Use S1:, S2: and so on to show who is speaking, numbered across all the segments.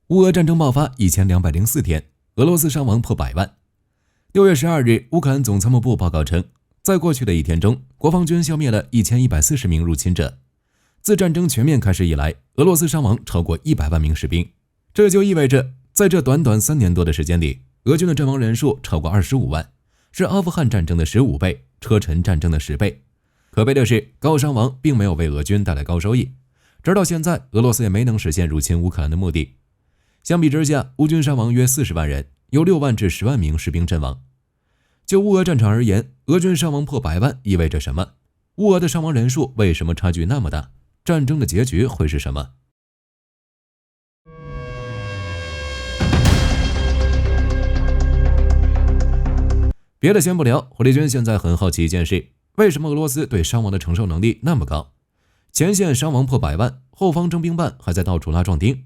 S1: 乌俄战争爆发1204天，俄罗斯伤亡破100万。6月12日，乌克兰总参谋部报告称，在过去的一天中，国防军消灭了1140名入侵者。自战争全面开始以来，俄罗斯伤亡超过100万名士兵，这就意味着在这短短3年多的时间里，俄军的阵亡人数超过25万，是阿富汗战争的15倍，车臣战争的10倍。可悲的是，高伤亡并没有为俄军带来高收益，直到现在，俄罗斯也没能实现入侵乌克兰的目的。相比之下，乌军伤亡约40万人，有6万至10万名士兵阵亡。就乌俄战场而言，俄军伤亡破100万意味着什么？乌俄的伤亡人数为什么差距那么大？战争的结局会是什么？别的先不聊，火力军现在很好奇一件事，为什么俄罗斯对伤亡的承受能力那么高？前线伤亡破100万，后方征兵办还在到处拉壮丁。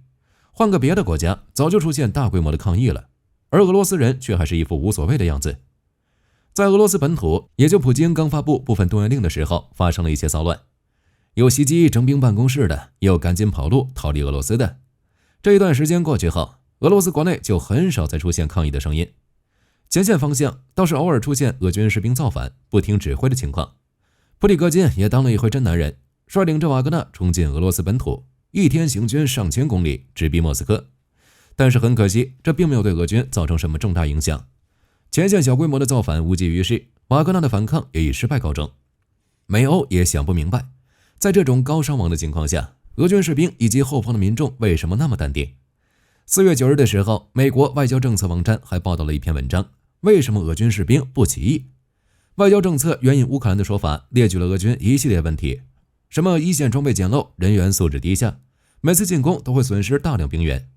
S1: 换个别的国家，早就出现大规模的抗议了，而俄罗斯人却还是一副无所谓的样子。在俄罗斯本土，也就普京刚发布部分动员令的时候，发生了一些骚乱，有袭击征兵办公室的，也有赶紧跑路逃离俄罗斯的。这一段时间过去后，俄罗斯国内就很少再出现抗议的声音。前线方向倒是偶尔出现俄军士兵造反、不听指挥的情况。普里戈金也当了一回真男人，率领着瓦格纳冲进俄罗斯本土，一天行军上千公里，直逼莫斯科。但是很可惜，这并没有对俄军造成什么重大影响。前线小规模的造反无济于事，瓦格纳的反抗也以失败告终。美欧也想不明白，在这种高伤亡的情况下，俄军士兵以及后方的民众为什么那么淡定？4月9日的时候，美国外交政策网站还报道了一篇文章，为什么俄军士兵不起义？外交政策援引乌克兰的说法，列举了俄军一系列问题，什么一线装备简陋，人员素质低下，每次进攻都会损失大量兵员，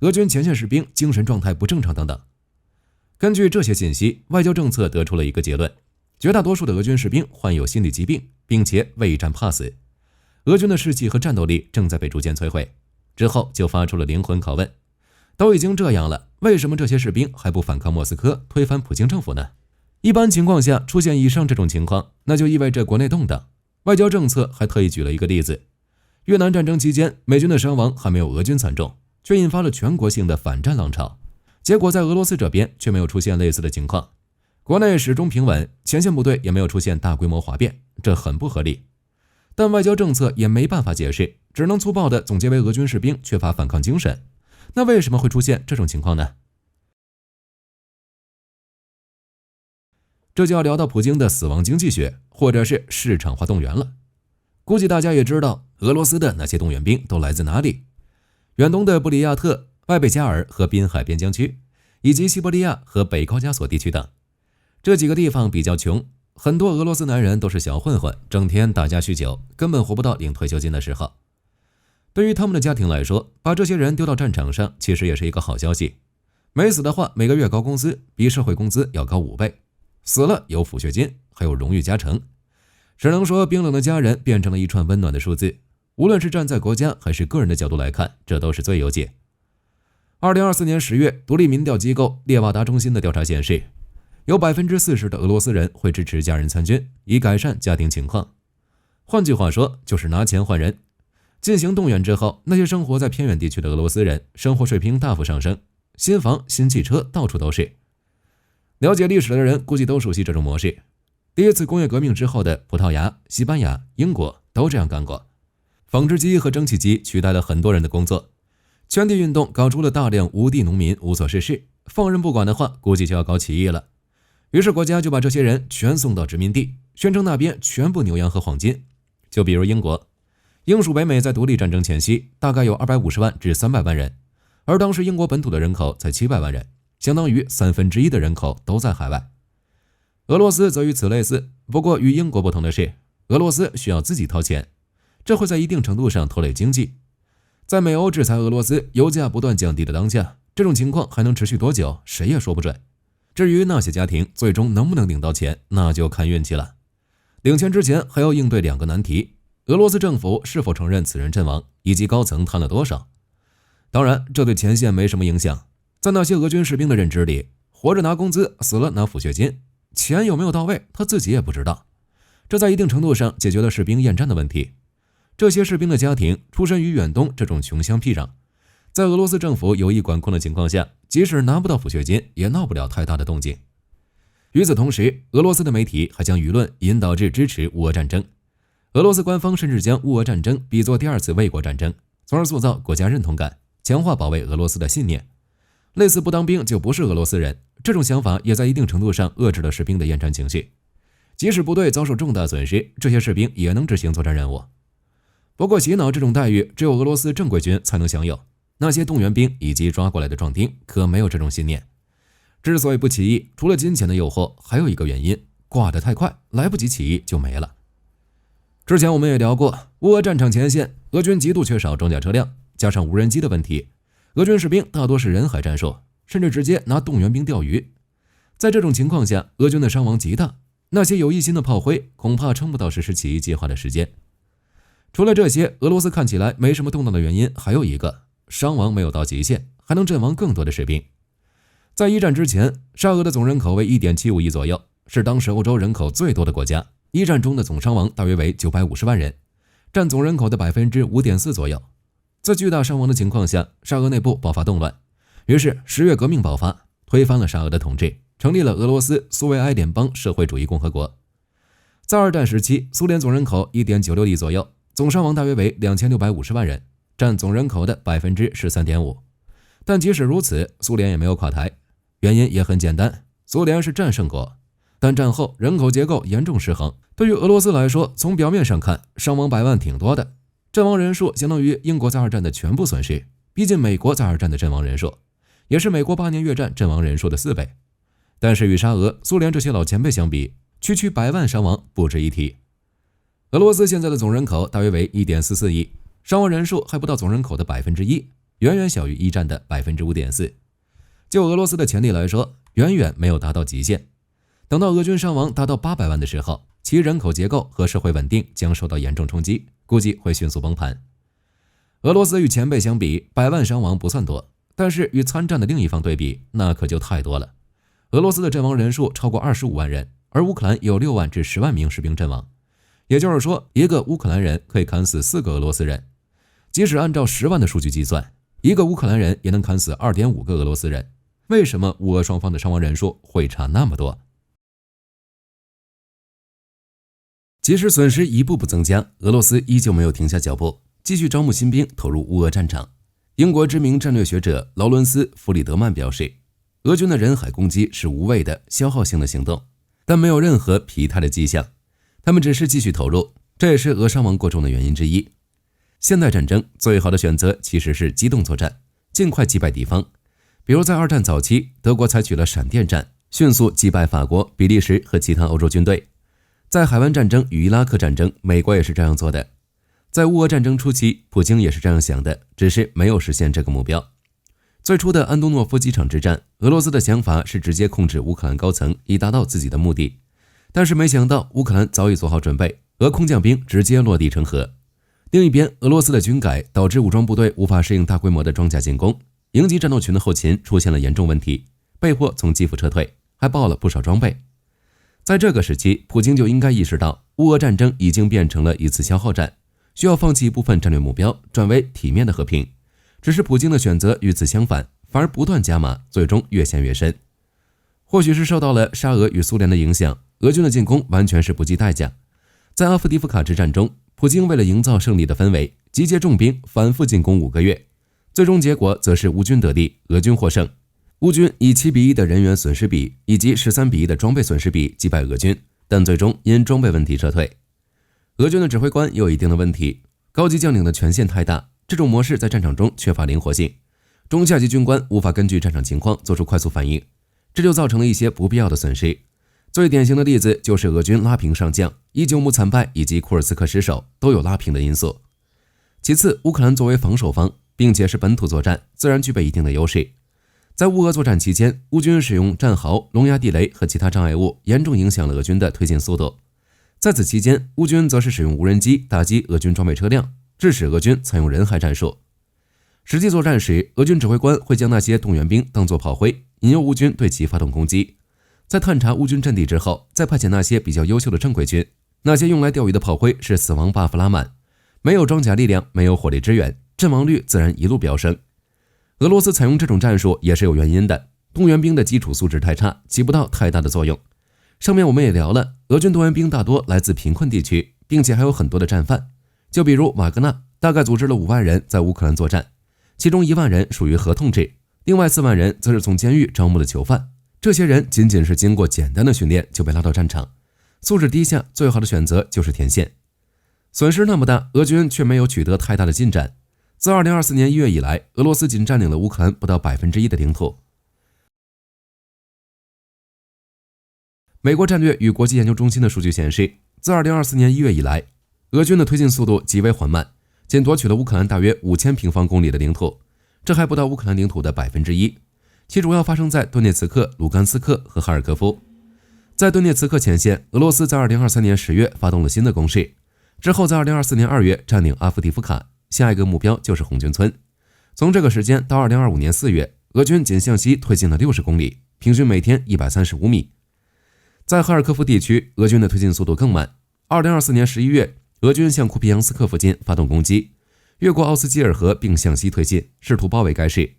S1: 俄军前线士兵精神状态不正常等等。根据这些信息，外交政策得出了一个结论，绝大多数的俄军士兵患有心理疾病，并且畏战怕死。俄军的士气和战斗力正在被逐渐摧毁。之后就发出了灵魂拷问，都已经这样了，为什么这些士兵还不反抗莫斯科，推翻普京政府呢？一般情况下出现以上这种情况，那就意味着国内动荡。外交政策还特意举了一个例子，越南战争期间，美军的伤亡还没有俄军惨重，却引发了全国性的反战浪潮。结果在俄罗斯这边却没有出现类似的情况，国内始终平稳，前线部队也没有出现大规模哗变，这很不合理。但外交政策也没办法解释，只能粗暴地总结为俄军士兵缺乏反抗精神。那为什么会出现这种情况呢？这就要聊到普京的死亡经济学，或者是市场化动员了。估计大家也知道，俄罗斯的那些动员兵都来自哪里？远东的布里亚特、外贝加尔和滨海边疆区，以及西伯利亚和北高加索地区等。这几个地方比较穷，很多俄罗斯男人都是小混混，整天打架酗酒，根本活不到领退休金的时候。对于他们的家庭来说，把这些人丢到战场上其实也是一个好消息。没死的话，每个月高工资，比社会工资要高5倍。死了有抚恤金，还有荣誉加成。只能说冰冷的家人变成了一串温暖的数字。无论是站在国家还是个人的角度来看，这都是最有解。2024年10月，独立民调机构列瓦达中心的调查显示，有 40% 的俄罗斯人会支持家人参军，以改善家庭情况。换句话说，就是拿钱换人。进行动员之后，那些生活在偏远地区的俄罗斯人生活水平大幅上升，新房、新汽车到处都是。了解历史的人估计都熟悉这种模式。第一次工业革命之后的葡萄牙、西班牙、英国都这样干过。纺织机和蒸汽机取代了很多人的工作。圈地运动搞出了大量无地农民无所事事，放任不管的话，估计就要搞起义了。于是国家就把这些人全送到殖民地，宣称那边全部牛羊和黄金。就比如英国，英属北美在独立战争前夕大概有250万至300万人，而当时英国本土的人口才700万人，相当于1/3的人口都在海外。俄罗斯则与此类似，不过与英国不同的是，俄罗斯需要自己掏钱，这会在一定程度上拖累经济。在美欧制裁俄罗斯，油价不断降低的当下，这种情况还能持续多久，谁也说不准。至于那些家庭最终能不能领到钱，那就看运气了。领钱之前还要应对2个难题：俄罗斯政府是否承认此人阵亡，以及高层贪了多少。当然，这对前线没什么影响。在那些俄军士兵的认知里，活着拿工资，死了拿抚恤金，钱有没有到位，他自己也不知道。这在一定程度上解决了士兵厌战的问题。这些士兵的家庭出身于远东这种穷乡僻壤，在俄罗斯政府有意管控的情况下，即使拿不到抚恤金，也闹不了太大的动静。与此同时，俄罗斯的媒体还将舆论引导至支持乌俄战争。俄罗斯官方甚至将乌俄战争比作第二次卫国战争，从而塑造国家认同感，强化保卫俄罗斯的信念。类似不当兵就不是俄罗斯人，这种想法也在一定程度上遏制了士兵的厌战情绪。即使部队遭受重大损失，这些士兵也能执行作战任务。不过洗脑这种待遇只有俄罗斯正规军才能享有，那些动员兵以及抓过来的壮丁可没有这种信念。之所以不起义，除了金钱的诱惑，还有一个原因，挂得太快，来不及起义就没了。之前我们也聊过，乌俄战场前线，俄军极度缺少装甲车辆，加上无人机的问题，俄军士兵大多是人海战术，甚至直接拿动员兵钓鱼。在这种情况下，俄军的伤亡极大，那些有异心的炮灰恐怕撑不到实施起义计划的时间。除了这些，俄罗斯看起来没什么动荡的原因还有一个，伤亡没有到极限，还能阵亡更多的士兵。在一战之前，沙俄的总人口为 1.75 亿左右，是当时欧洲人口最多的国家。一战中的总伤亡大约为950万人，占总人口的 5.4% 左右。在巨大伤亡的情况下，沙俄内部爆发动乱，于是10月革命爆发，推翻了沙俄的统治，成立了俄罗斯苏维埃联邦社会主义共和国。在二战时期，苏联总人口 1.96 亿左右，总伤亡大约为2650万人，占总人口的 13.5%。但即使如此，苏联也没有垮台，原因也很简单，苏联是战胜国，但战后人口结构严重失衡。对于俄罗斯来说，从表面上看，伤亡100万挺多的，阵亡人数相当于英国在二战的全部损失，逼近美国在二战的阵亡人数，也是美国8年越战阵亡人数的4倍。但是与沙俄、苏联这些老前辈相比，区100万伤亡不值一提。俄罗斯现在的总人口大约为 1.44 亿，伤亡人数还不到总人口的 1%， 远远小于一战的 5.4%。 就俄罗斯的潜力来说，远远没有达到极限。等到俄军伤亡达到800万的时候，其人口结构和社会稳定将受到严重冲击，估计会迅速崩盘。俄罗斯与前辈相比，100万伤亡不算多，但是与参战的另一方对比，那可就太多了。俄罗斯的阵亡人数超过25万人，而乌克兰有6万至10万名士兵阵亡。也就是说，一个乌克兰人可以砍死4个俄罗斯人。即使按照10万的数据计算，一个乌克兰人也能砍死 2.5 个俄罗斯人。为什么乌俄双方的伤亡人数会差那么多？即使损失一步步增加，俄罗斯依旧没有停下脚步，继续招募新兵投入乌俄战场。英国知名战略学者劳伦斯·弗里德曼表示，俄军的人海攻击是无谓的、消耗性的行动，但没有任何疲态的迹象，他们只是继续投入，这也是俄伤亡过重的原因之一。现代战争最好的选择其实是机动作战，尽快击败敌方。比如在二战早期，德国采取了闪电战，迅速击败法国、比利时和其他欧洲军队。在海湾战争与伊拉克战争，美国也是这样做的。在乌俄战争初期，普京也是这样想的，只是没有实现这个目标。最初的安东诺夫机场之战，俄罗斯的想法是直接控制乌克兰高层，以达到自己的目的。但是没想到乌克兰早已做好准备，俄空降兵直接落地成盒。另一边，俄罗斯的军改导致武装部队无法适应大规模的装甲进攻，营级战斗群的后勤出现了严重问题，被迫从基辅撤退，还爆了不少装备。在这个时期，普京就应该意识到乌俄战争已经变成了一次消耗战，需要放弃一部分战略目标，转为体面的和平。只是普京的选择与此相反，反而不断加码，最终越陷越深。或许是受到了沙俄与苏联的影响，俄军的进攻完全是不计代价。在阿夫迪夫卡之战中，普京为了营造胜利的氛围，集结重兵反复进攻5个月，最终结果则是乌军得地，俄军获胜。乌军以7-1的人员损失比以及13-1的装备损失比击败俄军，但最终因装备问题撤退。俄军的指挥官也有一定的问题，高级将领的权限太大，这种模式在战场中缺乏灵活性，中下级军官无法根据战场情况做出快速反应，这就造成了一些不必要的损失。最典型的例子就是俄军拉平上将、伊久姆惨败以及库尔斯克失守都有拉平的因素。其次，乌克兰作为防守方，并且是本土作战，自然具备一定的优势。在乌俄作战期间，乌军使用战壕、龙牙地雷和其他障碍物，严重影响了俄军的推进速度。在此期间，乌军则是使用无人机打击俄军装备车辆，致使俄军采用人海战术。实际作战时，俄军指挥官会将那些动员兵当作炮灰，引诱乌军对其发动攻击。在探查乌军阵地之后，再派遣那些比较优秀的正规军，那些用来钓鱼的炮灰是死亡 buff 拉满，没有装甲力量，没有火力支援，阵亡率自然一路飙升。俄罗斯采用这种战术也是有原因的，动员兵的基础素质太差，起不到太大的作用。上面我们也聊了，俄军动员兵大多来自贫困地区，并且还有很多的战犯，就比如瓦格纳大概组织了5万人在乌克兰作战，其中1万人属于合同制，另外4万人则是从监狱招募的囚犯。这些人仅仅是经过简单的训练就被拉到战场，素质低下，最好的选择就是前线。损失那么大，俄军却没有取得太大的进展。自2024年1月以来，俄罗斯仅占领了乌克兰不到1%的领土。美国战略与国际研究中心的数据显示，自2024年1月以来，俄军的推进速度极为缓慢，仅夺取了乌克兰大约5000平方公里的领土，这还不到乌克兰领土的1%，其主要发生在顿涅茨克、卢甘斯克和哈尔科夫。在顿涅茨克前线，俄罗斯在2023年10月发动了新的攻势，之后在2024年2月占领阿夫迪夫卡，下一个目标就是红军村。从这个时间到2025年4月，俄军仅向西推进了60公里，平均每天135米。在哈尔科夫地区，俄军的推进速度更慢。2024年11月，俄军向库皮扬斯克附近发动攻击，越过奥斯基尔河并向西推进，试图包围该市。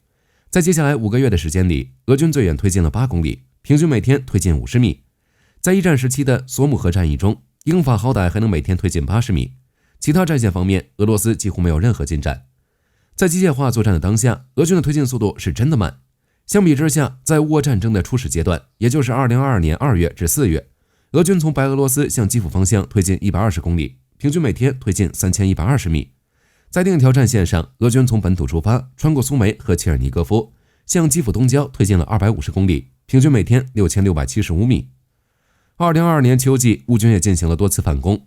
S1: 在接下来5个月的时间里，俄军最远推进了8公里，平均每天推进50米。在一战时期的索姆河战役中，英法好歹还能每天推进80米。其他战线方面，俄罗斯几乎没有任何进展。在机械化作战的当下，俄军的推进速度是真的慢。相比之下，在乌俄战争的初始阶段，也就是2022年2月至4月，俄军从白俄罗斯向基辅方向推进120公里，平均每天推进3120米。在另一条战线上，俄军从本土出发，穿过苏梅和切尔尼戈夫，向基辅东郊推进了250公里，平均每天6675米。2022年秋季，乌军也进行了多次反攻。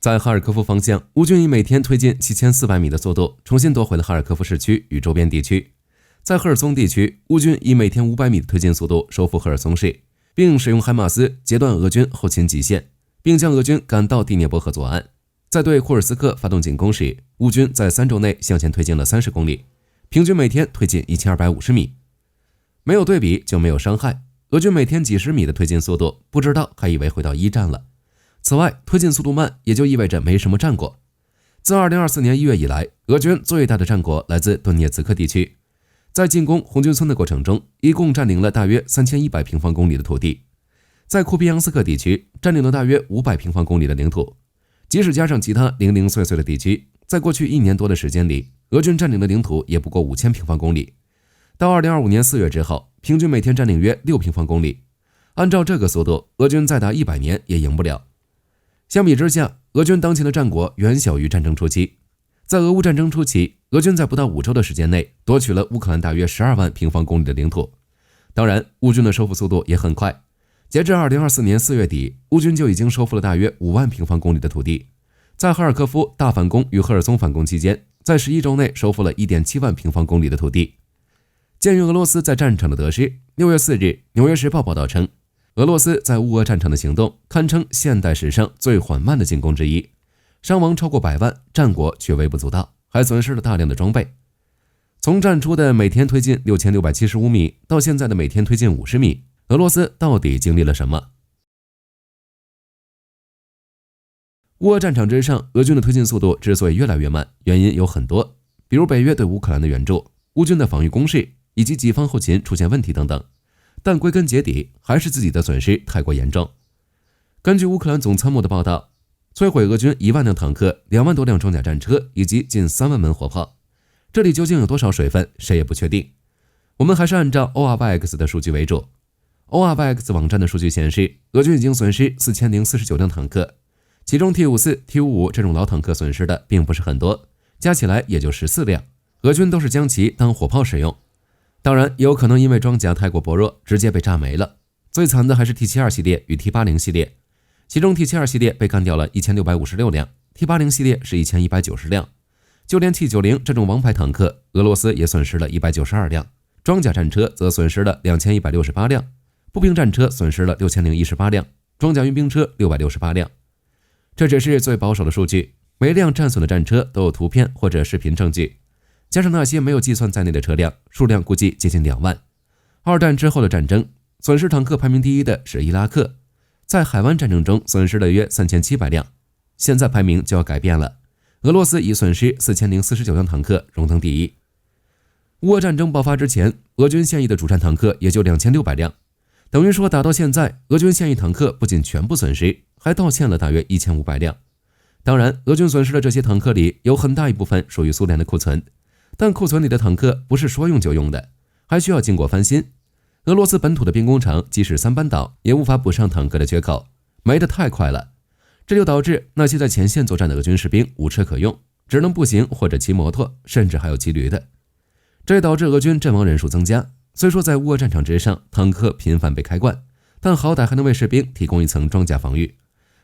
S1: 在哈尔科夫方向，乌军以每天推进7400米的速度，重新夺回了哈尔科夫市区与周边地区。在赫尔松地区，乌军以每天500米的推进速度收复赫尔松市，并使用海马斯截断俄军后勤极限，并将俄军赶到第聂伯河左岸。在对库尔斯克发动进攻时，乌军在3周内向前推进了30公里，平均每天推进1250米。没有对比就没有伤害，俄军每天几十米的推进速度，不知道还以为回到一战了。此外，推进速度慢也就意味着没什么战果。自2024年1月以来，俄军最大的战果来自顿涅茨克地区。在进攻红军村的过程中，一共占领了大约3100平方公里的土地。在库皮扬斯克地区，占领了大约500平方公里的领土。即使加上其他零零碎碎的地区，在过去1年多的时间里，俄军占领的领土也不过5000平方公里。到2025年4月之后，平均每天占领约6平方公里。按照这个速度，俄军再打100年也赢不了。相比之下，俄军当前的战果远小于战争初期。在俄乌战争初期，俄军在不到5周的时间内夺取了乌克兰大约12万平方公里的领土。当然，乌军的收复速度也很快。截至2024年4月底，乌军就已经收复了大约5万平方公里的土地。在哈尔科夫大反攻与赫尔松反攻期间，在11周内收复了 1.7 万平方公里的土地。鉴于俄罗斯在战场的得失，6月4日，《纽约时报》报道称，俄罗斯在乌俄战场的行动堪称现代史上最缓慢的进攻之一，伤亡超过100万，战果却微不足道，还损失了大量的装备。从战初的每天推进6675米到现在的每天推进50米，俄罗斯到底经历了什么？乌俄战场之上，俄军的推进速度之所以越来越慢，原因有很多，比如北约对乌克兰的援助、乌军的防御攻势以及己方后勤出现问题等等。但归根结底，还是自己的损失太过严重。根据乌克兰总参谋的报道，摧毁俄军1万辆坦克、2万多辆装甲战车以及近3万门火炮。这里究竟有多少水分，谁也不确定。我们还是按照 ORYX 的数据为主。ORYX 网站的数据显示，俄军已经损失4049辆坦克，其中 T54、T55 这种老坦克损失的并不是很多，加起来也就14辆。俄军都是将其当火炮使用。当然，也有可能因为装甲太过薄弱，直接被炸没了。最惨的还是 T72 系列与 T80 系列，其中 T72 系列被干掉了1656辆， T80 系列是1190辆。就连 T90 这种王牌坦克，俄罗斯也损失了192辆，装甲战车则损失了2168辆，步兵战车损失了6018辆，装甲运兵车668辆。这只是最保守的数据，每辆战损的战车都有图片或者视频证据，加上那些没有计算在内的车辆，数量估计接近2万。二战之后的战争，损失坦克排名第一的是伊拉克，在海湾战争中损失了约3700辆。现在排名就要改变了，俄罗斯以损失4049辆坦克荣登第一。乌俄战争爆发之前，俄军现役的主战坦克也就2600辆，等于说打到现在，俄军现役坦克不仅全部损失，还倒欠了大约1500辆。当然，俄军损失的这些坦克里有很大一部分属于苏联的库存，但库存里的坦克不是说用就用的，还需要经过翻新。俄罗斯本土的兵工厂即使3班倒，也无法补上坦克的缺口，没得太快了。这就导致那些在前线作战的俄军士兵无车可用，只能步行或者骑摩托，甚至还有骑驴的。这也导致俄军阵亡人数增加。虽说在乌俄战场之上，坦克频繁被开罐，但好歹还能为士兵提供一层装甲防御。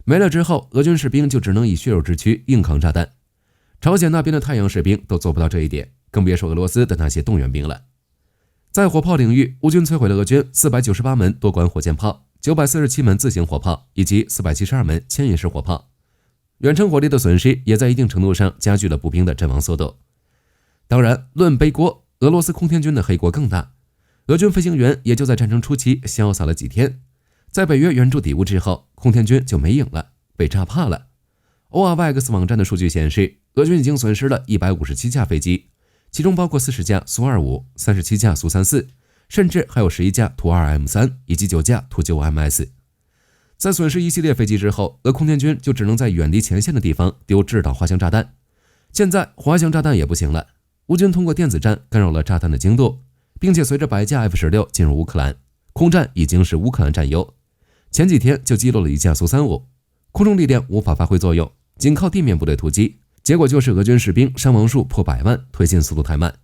S1: 没了之后，俄军士兵就只能以血肉之躯硬扛炸弹。朝鲜那边的太阳士兵都做不到这一点，更别说俄罗斯的那些动员兵了。在火炮领域，乌军摧毁了俄军498门多管火箭炮、947门自行火炮以及472门牵引式火炮。远程火力的损失也在一定程度上加剧了步兵的阵亡速度。当然，论背锅，俄罗斯空天军的黑锅更大。俄军飞行员也就在战争初期潇洒了几天，在北约援助抵乌之后，空天军就没影了，被炸怕了。ORVX 网站的数据显示，俄军已经损失了157架飞机，其中包括40架苏25、37架苏34，甚至还有11架图 2M3 以及9架图 95MS。 在损失一系列飞机之后，俄空天军就只能在远离前线的地方丢制导滑翔炸弹。现在滑翔炸弹也不行了，乌军通过电子战干扰了炸弹的精度，并且随着100架 F-16进入乌克兰，空战已经是乌克兰占优。前几天就击落了1架苏35，空中力量无法发挥作用，仅靠地面部队突击，结果就是俄军士兵伤亡数破100万，推进速度太慢。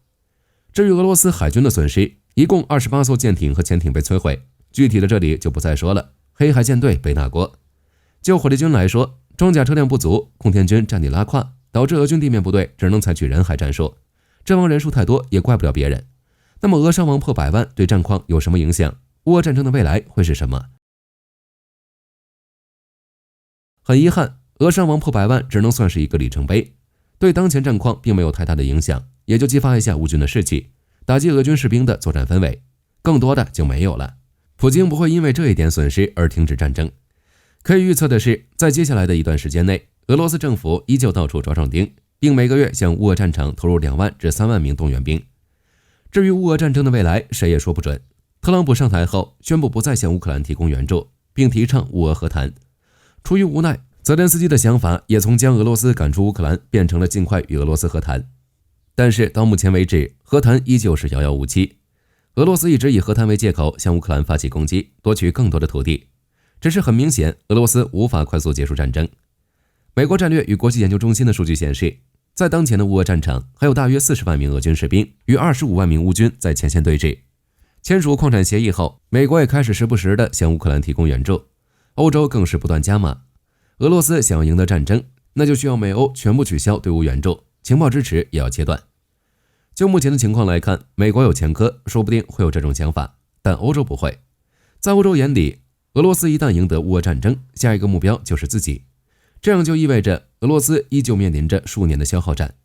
S1: 至于俄罗斯海军的损失，一共28艘舰艇和潜艇被摧毁，具体的这里就不再说了，黑海舰队背大锅。就火力军来说，装甲车辆不足，空天军战力拉胯，导致俄军地面部队只能采取人海战术，阵亡人数太多也怪不了别人。那么俄伤亡破100万对战况有什么影响？乌俄战争的未来会是什么？很遗憾，俄伤亡破100万只能算是一个里程碑，对当前战况并没有太大的影响，也就激发一下乌军的士气，打击俄军士兵的作战氛围，更多的就没有了。普京不会因为这一点损失而停止战争。可以预测的是，在接下来的一段时间内，俄罗斯政府依旧到处抓壮丁，并每个月向乌俄战场投入2万至3万名动员兵。至于乌俄战争的未来，谁也说不准。特朗普上台后宣布不再向乌克兰提供援助，并提倡乌俄和谈。出于无奈，泽连斯基的想法也从将俄罗斯赶出乌克兰变成了尽快与俄罗斯和谈。但是到目前为止，和谈依旧是遥遥无期。俄罗斯一直以和谈为借口向乌克兰发起攻击，夺取更多的土地。只是很明显，俄罗斯无法快速结束战争。美国战略与国际研究中心的数据显示，在当前的乌俄战场，还有大约40万名俄军士兵与25万名乌军在前线对峙。签署矿产协议后，美国也开始时不时地向乌克兰提供援助，欧洲更是不断加码。俄罗斯想要赢得战争，那就需要美欧全部取消对乌援助，情报支持也要切断。就目前的情况来看，美国有前科，说不定会有这种想法，但欧洲不会。在欧洲眼里，俄罗斯一旦赢得乌俄战争，下一个目标就是自己，这样就意味着俄罗斯依旧面临着数年的消耗战。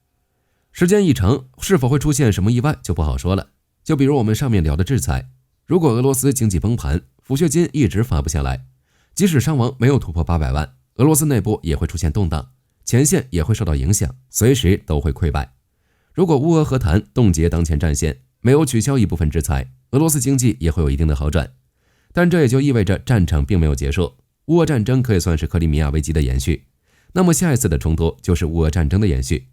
S1: 时间一长，是否会出现什么意外就不好说了。就比如我们上面聊的制裁，如果俄罗斯经济崩盘，抚恤金一直发不下来，即使伤亡没有突破800万，俄罗斯内部也会出现动荡，前线也会受到影响，随时都会溃败。如果乌俄和谈冻结当前战线，美欧取消一部分制裁，俄罗斯经济也会有一定的好转。但这也就意味着战场并没有结束，乌俄战争可以算是克里米亚危机的延续，那么下一次的冲突就是乌俄战争的延续。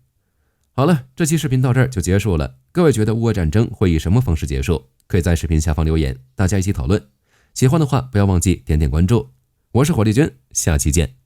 S1: 好了，这期视频到这儿就结束了。各位觉得乌俄战争会以什么方式结束？可以在视频下方留言，大家一起讨论。喜欢的话不要忘记点点关注。我是火力军，下期见。